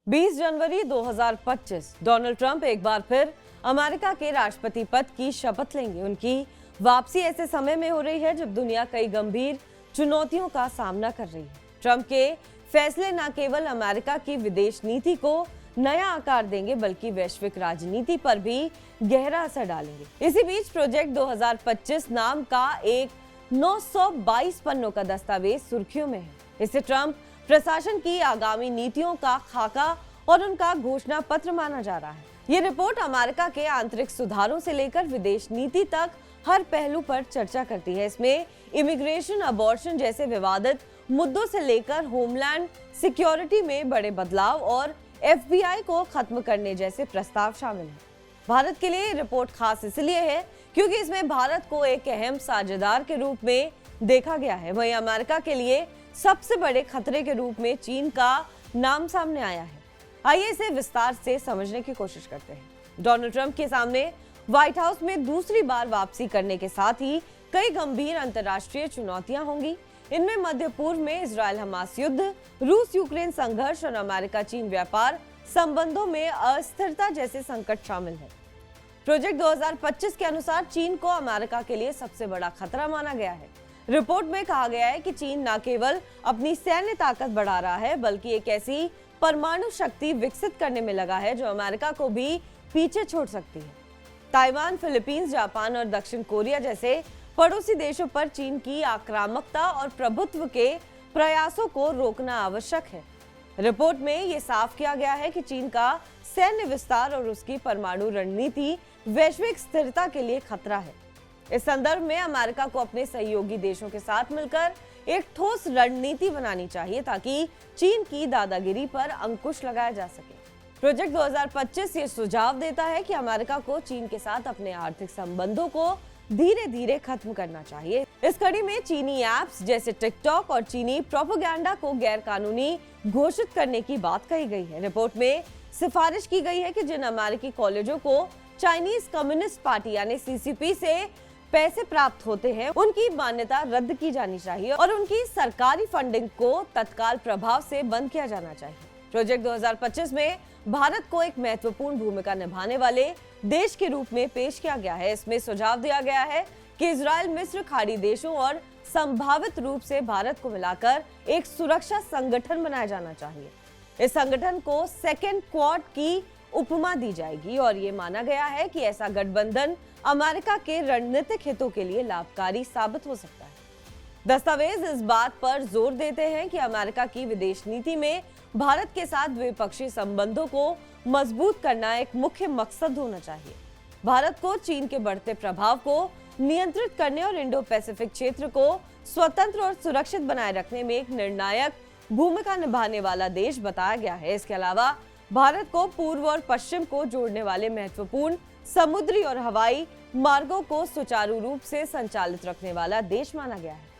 20 जनवरी 2025 Donald Trump एक बार फिर America के राष्ट्रपति पद की शपथ लेंगे। उनकी वापसी ऐसे समय में हो रही है जब दुनिया कई गंभीर चुनौतियों का सामना कर रही है। ट्रंप के फैसले न केवल अमेरिका की विदेश नीति को नया आकार देंगे बल्कि वैश्विक राजनीति पर भी गहरा असर डालेंगे। इसी बीच प्रोजेक्ट 2025 नाम का एक 922 पन्नों का दस्तावेज सुर्खियों में है। इसे ट्रंप प्रशासन की आगामी नीतियों का खाका और उनका घोषणा पत्र माना जा रहा है। ये रिपोर्ट अमेरिका के आंतरिक सुधारों से लेकर विदेश नीति तक हर पहलू पर चर्चा करती है। इसमें इमिग्रेशन, अबॉर्शन जैसे विवादित मुद्दों से लेकर होमलैंड सिक्योरिटी में बड़े बदलाव और FBI को खत्म करने जैसे प्रस्ताव शामिल हैं। भारत के लिए रिपोर्ट खास इसलिए है क्योंकि इसमें भारत को एक अहम साझेदार के रूप में देखा गया है। वहीं अमेरिका के लिए सबसे बड़े खतरे के रूप में चीन का नाम सामने आया है। आइए इसे विस्तार से समझने की कोशिश करते हैं। डोनाल्ड ट्रंप के सामने व्हाइट हाउस में दूसरी बार वापसी करने के साथ ही कई गंभीर अंतर्राष्ट्रीय चुनौतियां होंगी। इनमें मध्य पूर्व में इजरायल हमास युद्ध, रूस यूक्रेन संघर्ष और अमेरिका चीन व्यापार संबंधों में अस्थिरता जैसे संकट शामिल है। प्रोजेक्ट 2025 के अनुसार चीन को अमेरिका के लिए सबसे बड़ा खतरा माना गया है। रिपोर्ट में कहा गया है कि चीन न केवल अपनी सैन्य ताकत बढ़ा रहा है बल्कि एक ऐसी परमाणु शक्ति विकसित करने में लगा है जो अमेरिका को भी पीछे छोड़ सकती है। ताइवान, फिलीपींस, जापान और दक्षिण कोरिया जैसे पड़ोसी देशों पर चीन की आक्रामकता और प्रभुत्व के प्रयासों को रोकना आवश्यक है। रिपोर्ट में ये साफ किया गया है कि चीन का सैन्य विस्तार और उसकी परमाणु रणनीति वैश्विक स्थिरता के लिए खतरा है। इस संदर्भ में अमेरिका को अपने सहयोगी देशों के साथ मिलकर एक ठोस रणनीति बनानी चाहिए ताकि चीन की दादागिरी पर अंकुश लगाया जा सके। प्रोजेक्ट 2025 ये सुझाव देता है कि अमेरिका को चीन के साथ अपने आर्थिक संबंधों को धीरे धीरे खत्म करना चाहिए। इस कड़ी में चीनी ऐप्स जैसे टिकटॉक और चीनी प्रोपेगेंडा को गैर कानूनी घोषित करने की बात कही गई है। रिपोर्ट में सिफारिश की गई है कि जिन अमेरिकी कॉलेजों को चाइनीज कम्युनिस्ट पार्टी यानी CCP से पैसे प्राप्त होते हैं उनकी मान्यता रद्द की जानी चाहिए और उनकी सरकारी फंडिंग को तत्काल प्रभाव से बंद किया जाना चाहिए। प्रोजेक्ट 2025 में भारत को एक महत्वपूर्ण भूमिका निभाने वाले देश के रूप में पेश किया गया है। इसमें सुझाव दिया गया है कि इजरायल, मिस्र, खाड़ी देशों और संभावित रूप से भारत को मिलाकर एक सुरक्षा संगठन बनाया जाना चाहिए। इस संगठन को सेकेंड क्वाड की उपमा दी जाएगी और ये माना गया है कि ऐसा गठबंधन अमेरिका के रणनीतिक हितों के लिए लाभकारी साबित हो सकता है। दस्तावेज इस बात पर जोर देते हैं कि अमेरिका की विदेश नीति में भारत के साथ द्विपक्षीय संबंधों को मजबूत करना एक मुख्य मकसद होना चाहिए। भारत को चीन के बढ़ते प्रभाव को नियंत्रित करने और इंडो पैसिफिक क्षेत्र को स्वतंत्र और सुरक्षित बनाए रखने में एक निर्णायक भूमिका निभाने वाला देश बताया गया है। इसके अलावा भारत को पूर्व और पश्चिम को जोड़ने वाले महत्वपूर्ण समुद्री और हवाई मार्गों को सुचारू रूप से संचालित रखने वाला देश माना गया है।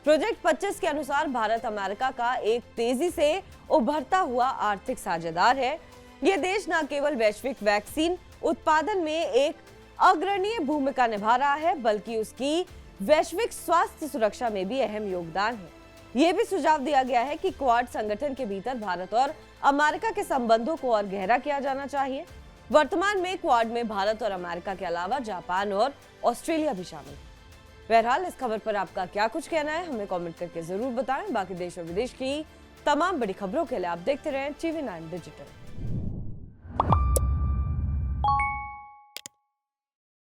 प्रोजेक्ट 25 के अनुसार भारत अमेरिका का एक तेजी से उभरता हुआ आर्थिक साझेदार है। यह देश न केवल वैश्विक वैक्सीन उत्पादन में एक अग्रणीय भूमिका निभा रहा है बल्कि उसकी वैश्विक स्वास्थ्य सुरक्षा में भी अहम योगदान है। यह भी सुझाव दिया गया है कि क्वाड संगठन के भीतर भारत और अमेरिका के संबंधों को और गहरा किया जाना चाहिए। वर्तमान में क्वाड में भारत और अमेरिका के अलावा जापान और ऑस्ट्रेलिया भी शामिल है। बहरहाल इस खबर पर आपका क्या कुछ कहना है हमें कमेंट करके जरूर बताएं। बाकी देश और विदेश की तमाम बड़ी खबरों के लिए आप देखते रहें TV9 डिजिटल।